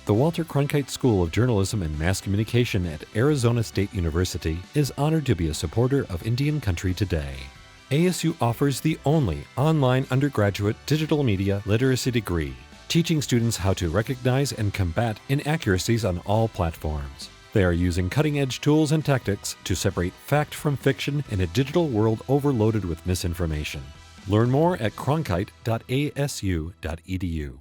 The Walter Cronkite School of Journalism and Mass Communication at Arizona State University is honored to be a supporter of Indian Country Today. ASU offers the only online undergraduate digital media literacy degree, teaching students how to recognize and combat inaccuracies on all platforms. They are using cutting-edge tools and tactics to separate fact from fiction in a digital world overloaded with misinformation. Learn more at cronkite.asu.edu.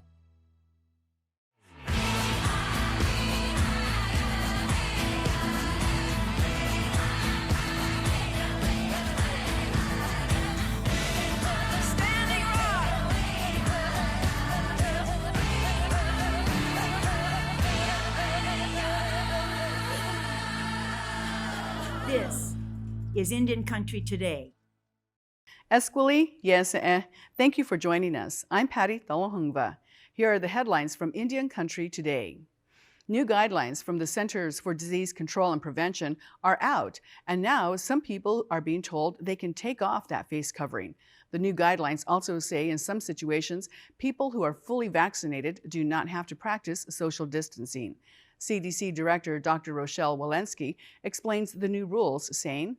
This is Indian Country Today. Esquili, yes, thank you for joining us. I'm Patty Thalohungva. Here are the headlines from Indian Country Today. New guidelines from the Centers for Disease Control and Prevention are out, and now some people are being told they can take off that face covering. The new guidelines also say in some situations, people who are fully vaccinated do not have to practice social distancing. CDC Director Dr. Rochelle Walensky explains the new rules, saying,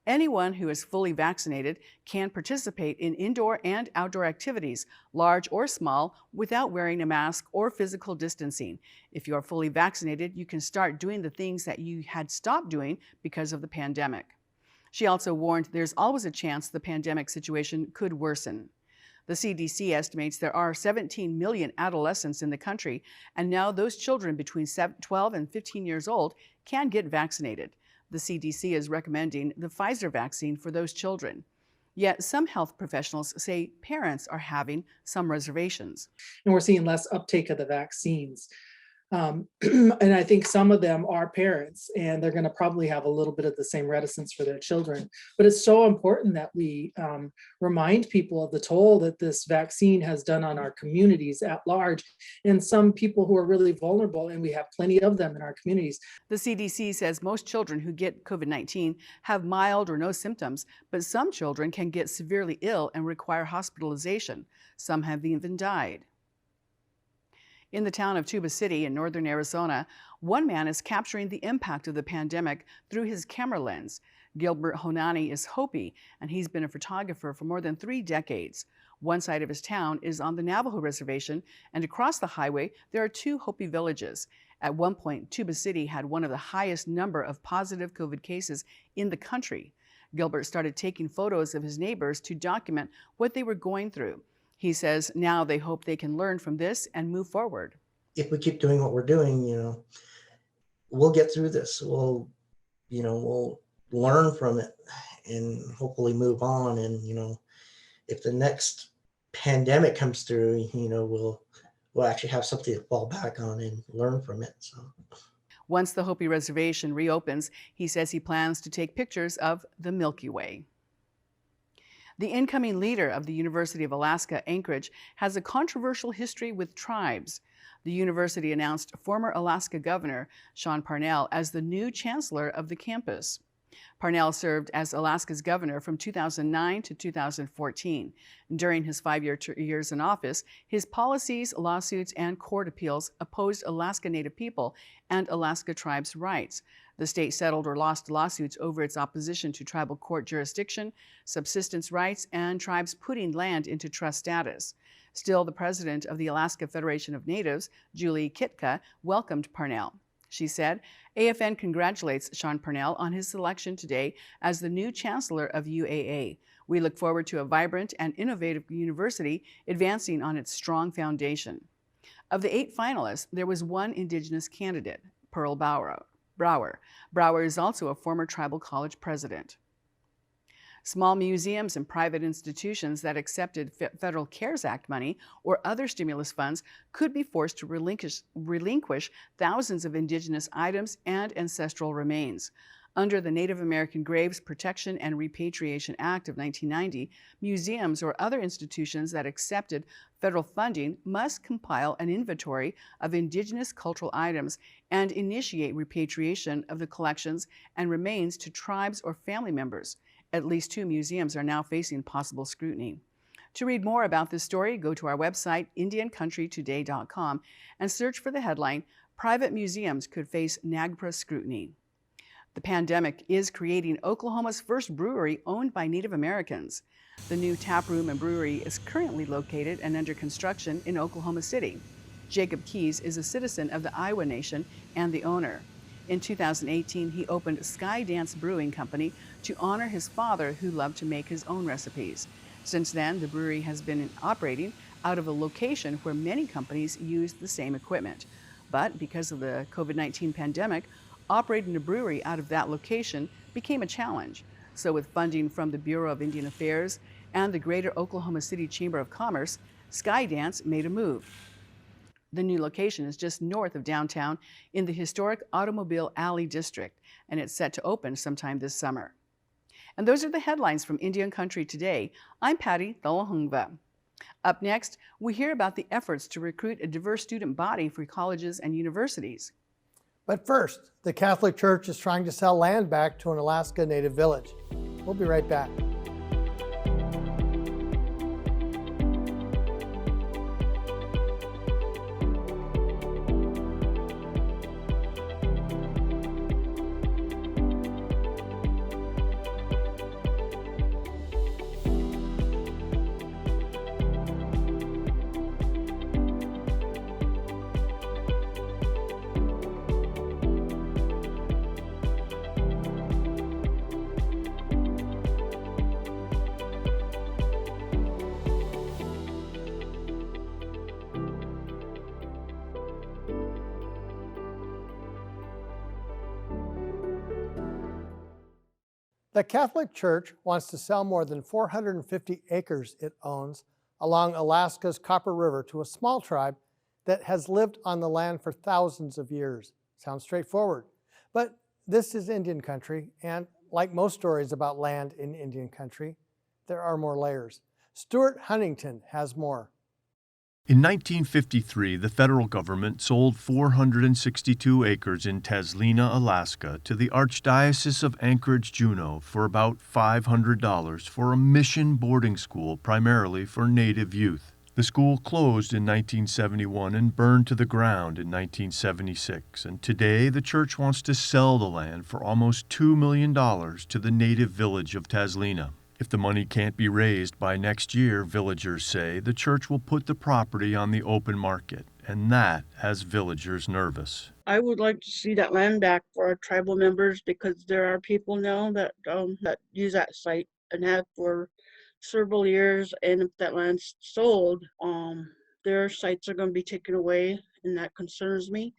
anyone who is fully vaccinated can participate in indoor and outdoor activities, large or small, without wearing a mask or physical distancing. If you are fully vaccinated, you can start doing the things that you had stopped doing because of the pandemic. She also warned there's always a chance the pandemic situation could worsen. The CDC estimates there are 17 million adolescents in the country, and now those children between 12 and 15 years old can get vaccinated. The CDC is recommending the Pfizer vaccine for those children. Yet some health professionals say parents are having some reservations. And we're seeing less uptake of the vaccines. And I think some of them are parents, and they're going to probably have a little bit of the same reticence for their children. But it's so important that we remind people of the toll that this vaccine has done on our communities at large, and some people who are really vulnerable, and we have plenty of them in our communities. The CDC says most children who get COVID-19 have mild or no symptoms, but some children can get severely ill and require hospitalization. Some have even died. In the town of Tuba City in northern Arizona, one man is capturing the impact of the pandemic through his camera lens. Gilbert Honani is Hopi, and he's been a photographer for more than 3 decades. One side of his town is on the Navajo reservation, and across the highway, there are 2 Hopi villages. At one point, Tuba City had one of the highest number of positive COVID cases in the country. Gilbert started taking photos of his neighbors to document what they were going through. He says now they hope they can learn from this and move forward. If we keep doing what we're doing, we'll get through this. We'll learn from it and hopefully move on. And, if the next pandemic comes through, we'll actually have something to fall back on and learn from it. So once the Hopi Reservation reopens, he says he plans to take pictures of the Milky Way. The incoming leader of the University of Alaska Anchorage has a controversial history with tribes. The university announced former Alaska Governor Sean Parnell as the new chancellor of the campus. Parnell served as Alaska's governor from 2009 to 2014. During his 5 years in office, his policies, lawsuits, and court appeals opposed Alaska Native people and Alaska tribes' rights. The state settled or lost lawsuits over its opposition to tribal court jurisdiction, subsistence rights, and tribes putting land into trust status. Still, the president of the Alaska Federation of Natives, Julie Kitka, welcomed Parnell. She said, AFN congratulates Sean Parnell on his selection today as the new chancellor of UAA. We look forward to a vibrant and innovative university advancing on its strong foundation. Of the 8 finalists, there was one Indigenous candidate, Pearl Brower. Brower is also a former tribal college president. Small museums and private institutions that accepted federal CARES Act money or other stimulus funds could be forced to relinquish thousands of Indigenous items and ancestral remains. Under the Native American Graves Protection and Repatriation Act of 1990, museums or other institutions that accepted federal funding must compile an inventory of Indigenous cultural items and initiate repatriation of the collections and remains to tribes or family members. At least 2 museums are now facing possible scrutiny. To read more about this story, go to our website, IndianCountryToday.com, and search for the headline, private museums could face NAGPRA scrutiny. The pandemic is creating Oklahoma's first brewery owned by Native Americans. The new tap room and brewery is currently located and under construction in Oklahoma City. Jacob Keys is a citizen of the Iowa Nation and the owner. In 2018, he opened Skydance Brewing Company to honor his father, who loved to make his own recipes. Since then, the brewery has been operating out of a location where many companies use the same equipment. But because of the COVID-19 pandemic, operating a brewery out of that location became a challenge. So with funding from the Bureau of Indian Affairs and the Greater Oklahoma City Chamber of Commerce, Skydance made a move. The new location is just north of downtown in the historic Automobile Alley District, and it's set to open sometime this summer. And those are the headlines from Indian Country Today. I'm Patty Thalahungva. Up next, we hear about the efforts to recruit a diverse student body for colleges and universities. But first, the Catholic Church is trying to sell land back to an Alaska Native village. We'll be right back. The Catholic Church wants to sell more than 450 acres it owns along Alaska's Copper River to a small tribe that has lived on the land for thousands of years. Sounds straightforward, but this is Indian country, and like most stories about land in Indian country, there are more layers. Stuart Huntington has more. In 1953, the federal government sold 462 acres in Taslina, Alaska, to the Archdiocese of Anchorage-Juneau for about $500 for a mission boarding school primarily for Native youth. The school closed in 1971 and burned to the ground in 1976, and today the church wants to sell the land for almost $2 million to the Native village of Taslina. If the money can't be raised by next year, villagers say, the church will put the property on the open market, and that has villagers nervous. I would like to see that land back for our tribal members, because there are people now that use that site and have for several years, and if that land's sold, their sites are going to be taken away, and that concerns me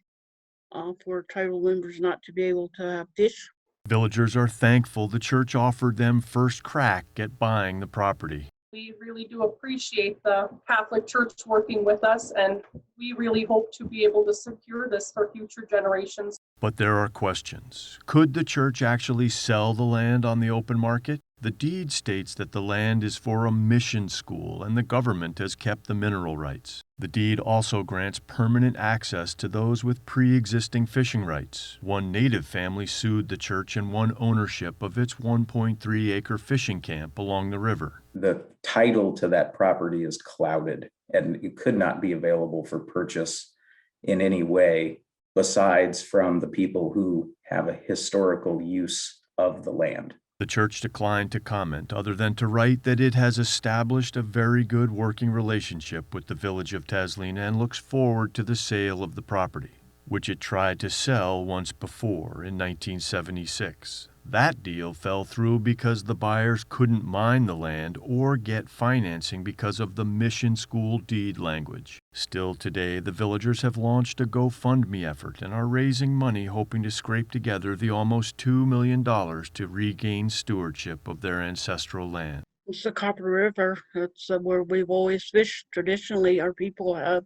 for tribal members not to be able to have fish. Villagers are thankful the church offered them first crack at buying the property. We really do appreciate the Catholic Church working with us, and we really hope to be able to secure this for future generations. But there are questions. Could the church actually sell the land on the open market? The deed states that the land is for a mission school, and the government has kept the mineral rights. The deed also grants permanent access to those with pre-existing fishing rights. One Native family sued the church and won ownership of its 1.3-acre fishing camp along the river. The title to that property is clouded, and it could not be available for purchase in any way besides from the people who have a historical use of the land. The church declined to comment, other than to write that it has established a very good working relationship with the village of Taslina and looks forward to the sale of the property, which it tried to sell once before in 1976. That deal fell through because the buyers couldn't mine the land or get financing because of the mission school deed language. Still today, the villagers have launched a GoFundMe effort and are raising money hoping to scrape together the almost $2 million to regain stewardship of their ancestral land. It's the Copper River. That's where we've always fished. Traditionally, our people have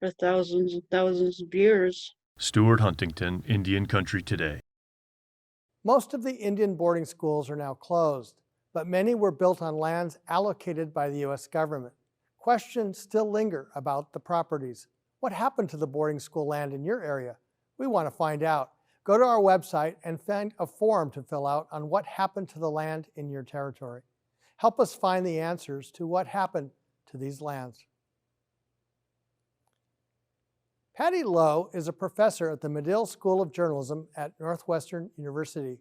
for thousands and thousands of years. Stuart Huntington, Indian Country Today. Most of the Indian boarding schools are now closed, but many were built on lands allocated by the U.S. government. Questions still linger about the properties. What happened to the boarding school land in your area? We want to find out. Go to our website and find a form to fill out on what happened to the land in your territory. Help us find the answers to what happened to these lands. Patty Lowe is a professor at the Medill School of Journalism at Northwestern University.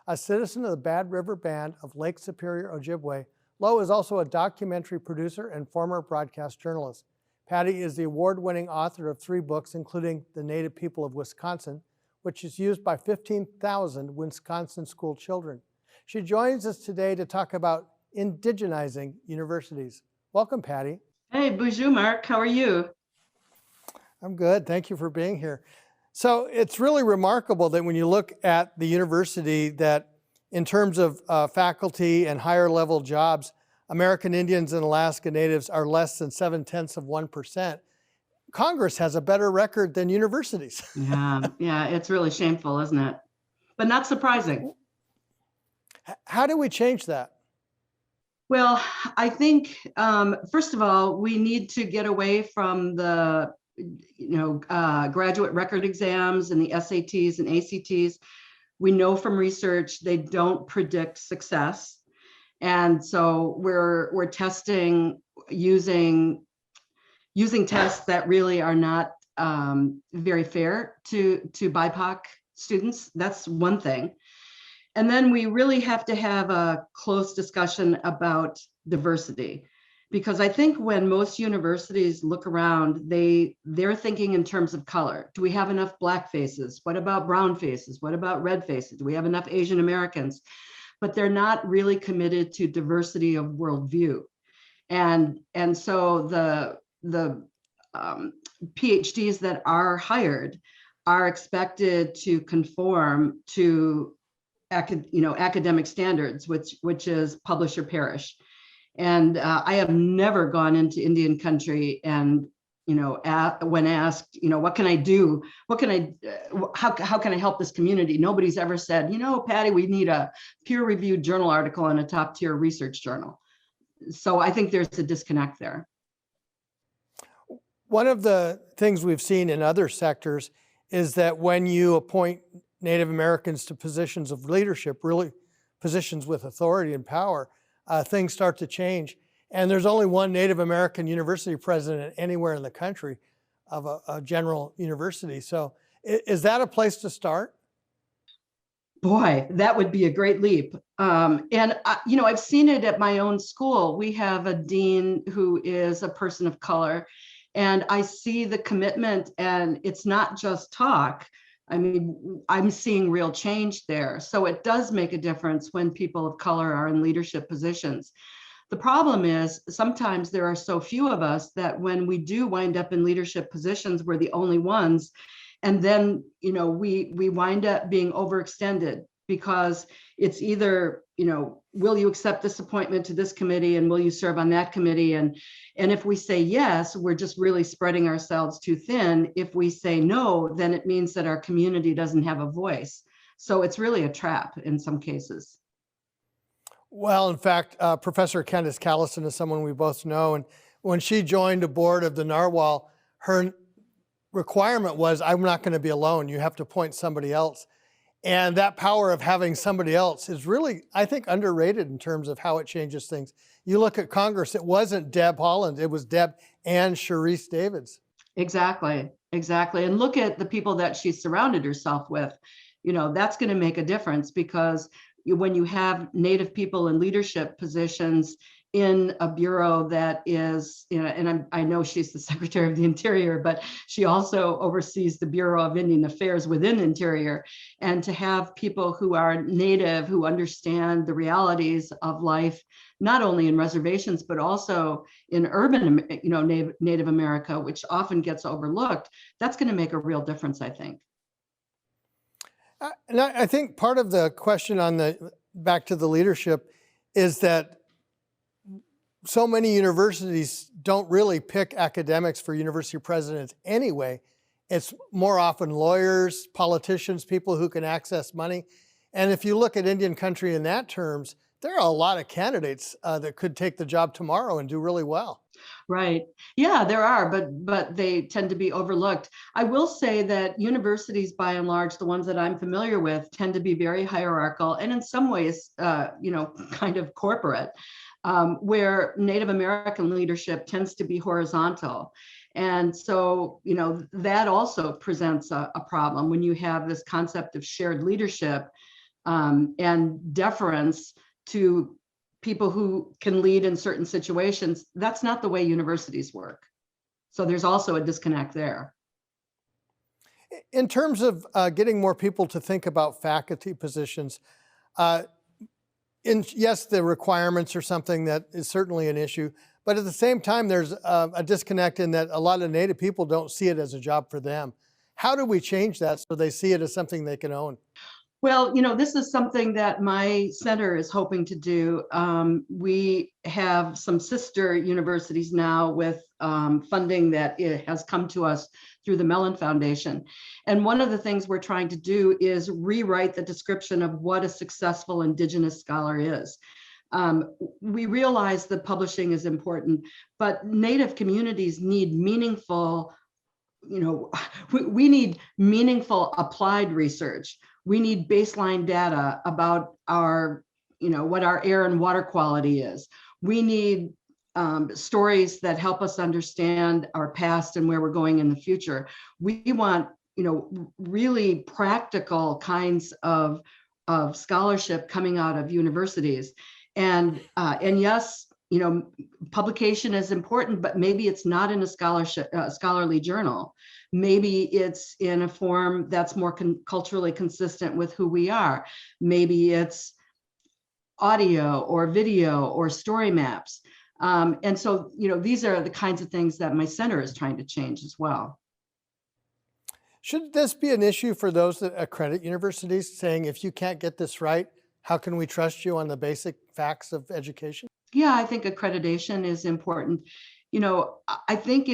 A citizen of the Bad River Band of Lake Superior, Ojibwe, Lowe is also a documentary producer and former broadcast journalist. Patty is the award-winning author of 3 books, including The Native People of Wisconsin, which is used by 15,000 Wisconsin school children. She joins us today to talk about indigenizing universities. Welcome, Patty. Hey, bonjour, Mark. How are you? I'm good. Thank you for being here. So it's really remarkable that when you look at the university, that in terms of faculty and higher level jobs, American Indians and Alaska Natives are less than 0.7%. Congress has a better record than universities. Yeah, it's really shameful, isn't it? But not surprising. How do we change that? Well, I think, first of all, we need to get away from the graduate record exams and the SATs and ACTs. We know from research they don't predict success. And so we're testing using tests that really are not very fair to BIPOC students. That's one thing. And then we really have to have a close discussion about diversity, because I think when most universities look around, they're thinking in terms of color. Do we have enough Black faces? What about brown faces? What about red faces? Do we have enough Asian Americans? But they're not really committed to diversity of worldview. And so the PhDs that are hired are expected to conform to academic standards, which is publish or perish. And I have never gone into Indian country and, when asked, what can I do? How can I help this community? Nobody's ever said, Patty, we need a peer-reviewed journal article in a top-tier research journal. So I think there's a disconnect there. One of the things we've seen in other sectors is that when you appoint Native Americans to positions of leadership, really positions with authority and power, things start to change. And there's only one Native American university president anywhere in the country of a general university. So is that a place to start? Boy, that would be a great leap. I've seen it at my own school. We have a dean who is a person of color, and I see the commitment, and it's not just talk. I mean, I'm seeing real change there. So it does make a difference when people of color are in leadership positions. The problem is sometimes there are so few of us that when we do wind up in leadership positions, we're the only ones. And then, we wind up being overextended, because it's either, will you accept this appointment to this committee, and will you serve on that committee? And if we say yes, we're just really spreading ourselves too thin. If we say no, then it means that our community doesn't have a voice. So it's really a trap in some cases. Well, in fact, Professor Candace Callison is someone we both know. And when she joined the board of the Narwhal, her requirement was, I'm not going to be alone. You have to appoint somebody else. And that power of having somebody else is really, I think, underrated in terms of how it changes things. You look at Congress, it wasn't Deb Haaland, it was Deb and Sharice Davids. Exactly. And look at the people that she surrounded herself with. That's going to make a difference, because when you have Native people in leadership positions in a bureau that is, and I know she's the Secretary of the Interior, but she also oversees the Bureau of Indian Affairs within Interior. And to have people who are Native, who understand the realities of life, not only in reservations, but also in urban, Native America, which often gets overlooked, that's going to make a real difference, I think. And I think part of the question back to the leadership is that so many universities don't really pick academics for university presidents anyway. It's more often lawyers, politicians, people who can access money. And if you look at Indian country in that terms, there are a lot of candidates that could take the job tomorrow and do really well. Right. Yeah, there are, but they tend to be overlooked. I will say that universities, by and large, the ones that I'm familiar with, tend to be very hierarchical and in some ways, kind of corporate, where Native American leadership tends to be horizontal. And so, that also presents a problem when you have this concept of shared leadership and deference to people who can lead in certain situations. That's not the way universities work. So there's also a disconnect there. In terms of getting more people to think about faculty positions, yes, the requirements are something that is certainly an issue, but at the same time, there's a disconnect in that a lot of Native people don't see it as a job for them. How do we change that so they see it as something they can own? Well, this is something that my center is hoping to do. We have some sister universities now with funding that has come to us through the Mellon Foundation. And one of the things we're trying to do is rewrite the description of what a successful Indigenous scholar is. We realize that publishing is important, but Native communities need meaningful, we need meaningful applied research. We need baseline data about our, what our air and water quality is. We need stories that help us understand our past and where we're going in the future. We want, really practical kinds of scholarship coming out of universities. And yes, publication is important, but maybe it's not in a scholarly journal. Maybe it's in a form that's more culturally consistent with who we are. Maybe it's audio or video or story maps. And so, these are the kinds of things that my center is trying to change as well. Should this be an issue for those that accredit universities, saying, if you can't get this right, how can we trust you on the basic facts of education? Yeah, I think accreditation is important. I think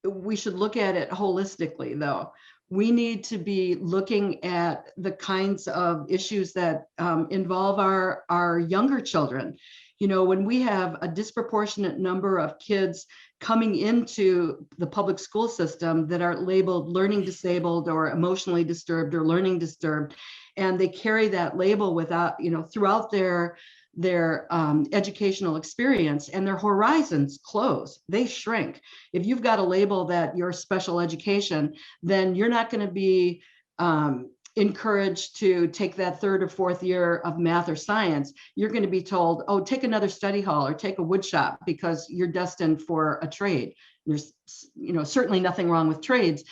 we should look at it holistically, though. We need to be looking at the kinds of issues that involve our younger children. When we have a disproportionate number of kids coming into the public school system that are labeled learning disabled or emotionally disturbed or learning disturbed, and they carry that label without, throughout their educational experience, and their horizons close, they shrink. If you've got a label that you're special education, then you're not going to be encouraged to take that third or fourth year of math or science. You're going to be told, oh, take another study hall or take a wood shop because you're destined for a trade. There's certainly nothing wrong with trades,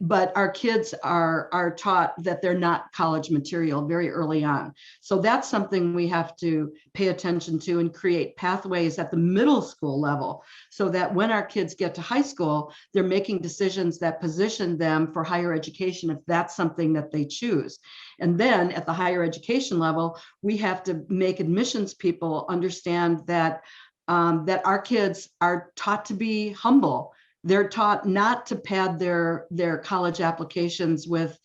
but our kids are taught that they're not college material very early on. So that's something we have to pay attention to and create pathways at the middle school level so that when our kids get to high school, they're making decisions that position them for higher education if that's something that they choose. And then at the higher education level, we have to make admissions people understand that our kids are taught to be humble. They're taught not to pad their college applications with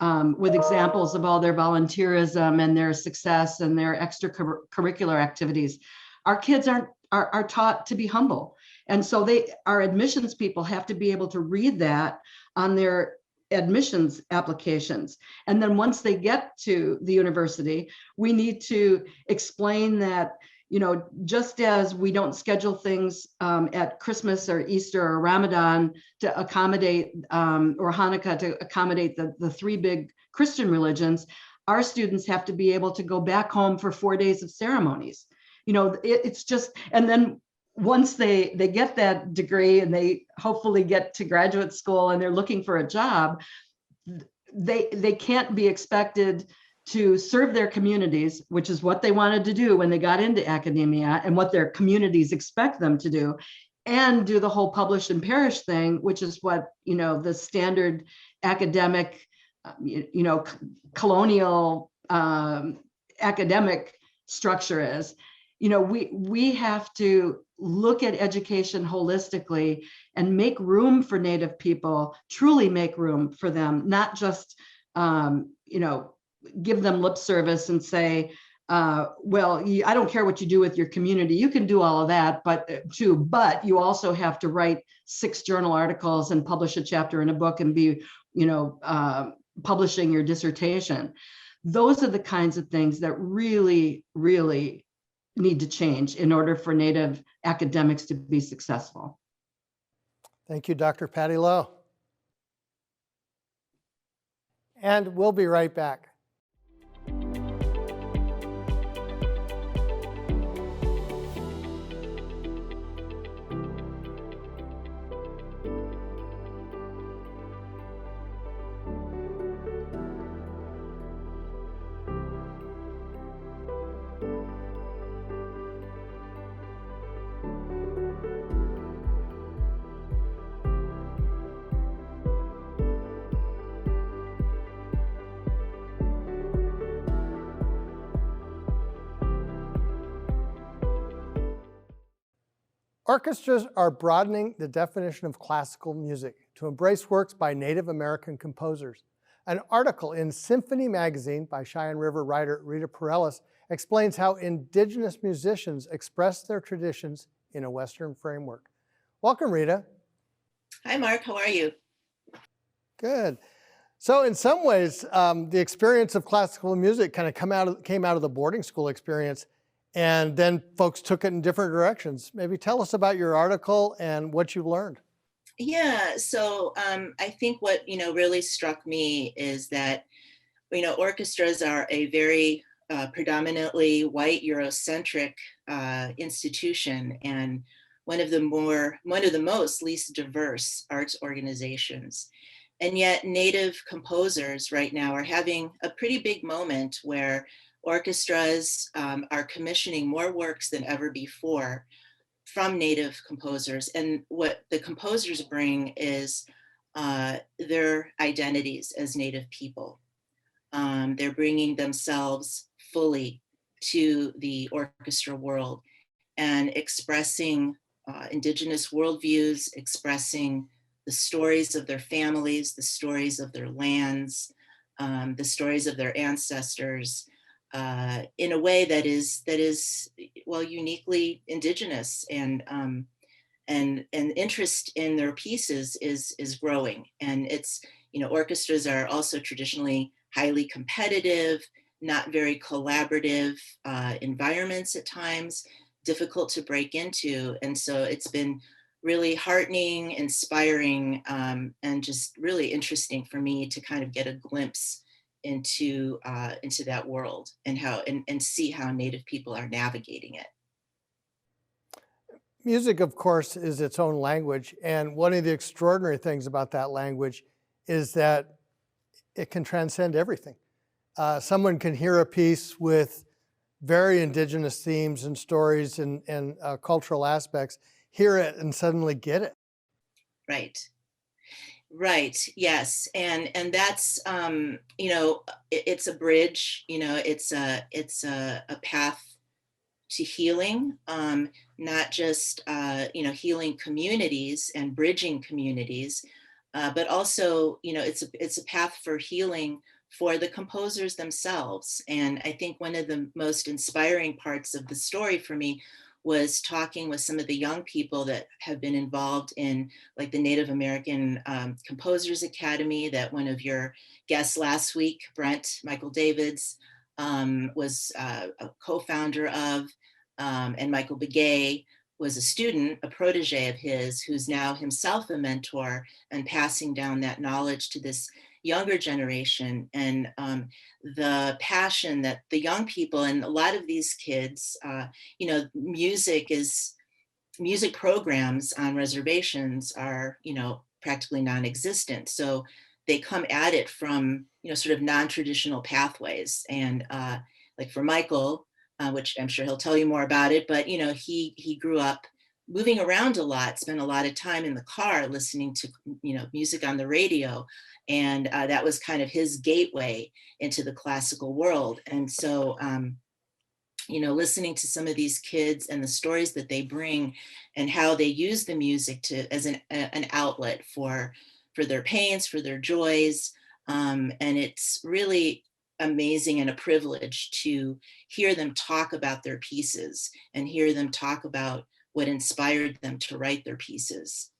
examples of all their volunteerism and their success and their extracurricular activities. Our kids are taught to be humble. And so our admissions people have to be able to read that on their admissions applications. And then once they get to the university, we need to explain that, just as we don't schedule things at Christmas or Easter or Ramadan to accommodate, or Hanukkah to accommodate the three big Christian religions, our students have to be able to go back home for 4 days of ceremonies. It's just, and then once they get that degree and they hopefully get to graduate school and they're looking for a job, they can't be expected to serve their communities, which is what they wanted to do when they got into academia and what their communities expect them to do, and do the whole publish and perish thing, which is what, the standard academic, colonial academic structure is. We have to look at education holistically and make room for Native people, truly make room for them, not just, give them lip service and say, well, I don't care what you do with your community. You can do all of that, but you also have to write 6 journal articles and publish a chapter in a book and be, publishing your dissertation. Those are the kinds of things that really, really need to change in order for Native academics to be successful. Thank you, Dr. Patty Lowe. And we'll be right back. Orchestras are broadening the definition of classical music to embrace works by Native American composers. An article in Symphony magazine by Cheyenne River writer Rita Perellis explains how indigenous musicians express their traditions in a Western framework. Welcome, Rita. Hi, Mark. How are you? Good. So in some ways, the experience of classical music kind of came out of the boarding school experience, and then folks took it in different directions. Maybe tell us about your article and what you learned. Yeah, so I think what, really struck me is that, orchestras are a very predominantly white Eurocentric institution, and one of the most least diverse arts organizations. And yet Native composers right now are having a pretty big moment where orchestras are commissioning more works than ever before from Native composers. And what the composers bring is their identities as Native people. They're bringing themselves fully to the orchestra world and expressing indigenous worldviews, expressing the stories of their families, the stories of their lands, the stories of their ancestors, in a way that is uniquely indigenous, and interest in their pieces is growing. And it's, orchestras are also traditionally highly competitive, not very collaborative environments at times, difficult to break into. And so it's been really heartening, inspiring, and just really interesting for me to kind of get a glimpse into that world and and see how Native people are navigating it. Music, of course, is its own language. And one of the extraordinary things about that language is that it can transcend everything. Someone can hear a piece with very indigenous themes and stories and cultural aspects, hear it and suddenly get it. Right. Yes. And that's, it's a bridge, it's a path to healing, not just, healing communities and bridging communities, but also, it's a path for healing for the composers themselves. And I think one of the most inspiring parts of the story for me was talking with some of the young people that have been involved in, like, the Native American Composers Academy that one of your guests last week, Brent Michael Davids, was a co-founder of, and Michael Begay was a student, a protege of his, who's now himself a mentor and passing down that knowledge to this younger generation. And the passion that the young people, and a lot of these kids, music programs on reservations are, practically non-existent. So they come at it from, sort of non-traditional pathways. And like for Michael, which I'm sure he'll tell you more about it, but, he grew up moving around a lot, spent a lot of time in the car listening to, music on the radio. And that was kind of his gateway into the classical world. And so, listening to some of these kids and the stories that they bring and how they use the music as an outlet for their pains, for their joys. And it's really amazing and a privilege to hear them talk about their pieces and hear them talk about what inspired them to write their pieces.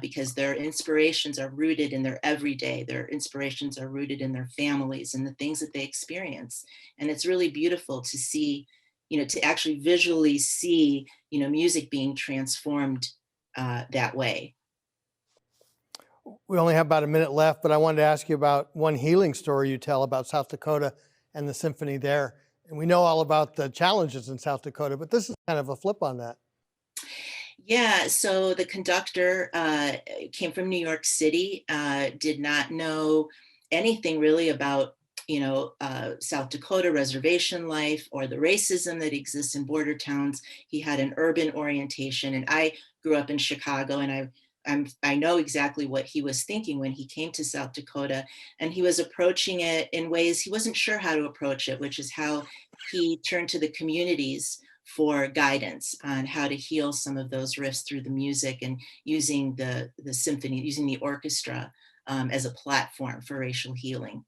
Because their inspirations are rooted in their everyday, their inspirations are rooted in their families and the things that they experience. And it's really beautiful to see, to actually visually see, music being transformed that way. We only have about a minute left, but I wanted to ask you about one healing story you tell about South Dakota and the symphony there. And we know all about the challenges in South Dakota, but this is kind of a flip on that. Yeah, so the conductor came from New York City, did not know anything really about, South Dakota reservation life or the racism that exists in border towns. He had an urban orientation, and I grew up in Chicago, and I know exactly what he was thinking when he came to South Dakota, and he was approaching it in ways he wasn't sure how to approach it, which is how he turned to the communities for guidance on how to heal some of those rifts through the music and using the symphony, using the orchestra as a platform for racial healing.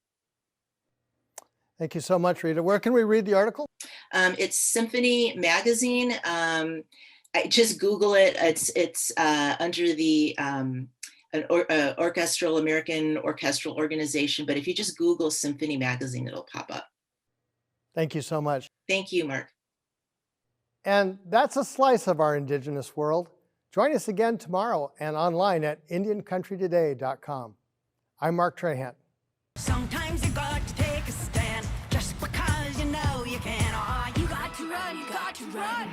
Thank you so much, Rita. Where can we read the article? It's Symphony Magazine. I just Google it. It's under the American Orchestral Organization, but if you just Google Symphony Magazine, it'll pop up. Thank you so much. Thank you, Mark. And that's a slice of our Indigenous world. Join us again tomorrow and online at IndianCountryToday.com. I'm Mark Trahant. Sometimes you got to take a stand just because you know you can. Oh, you got to run, you got to run.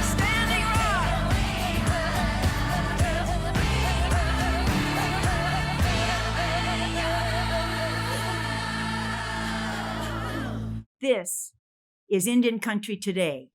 Standing Rock. This is Indian Country Today.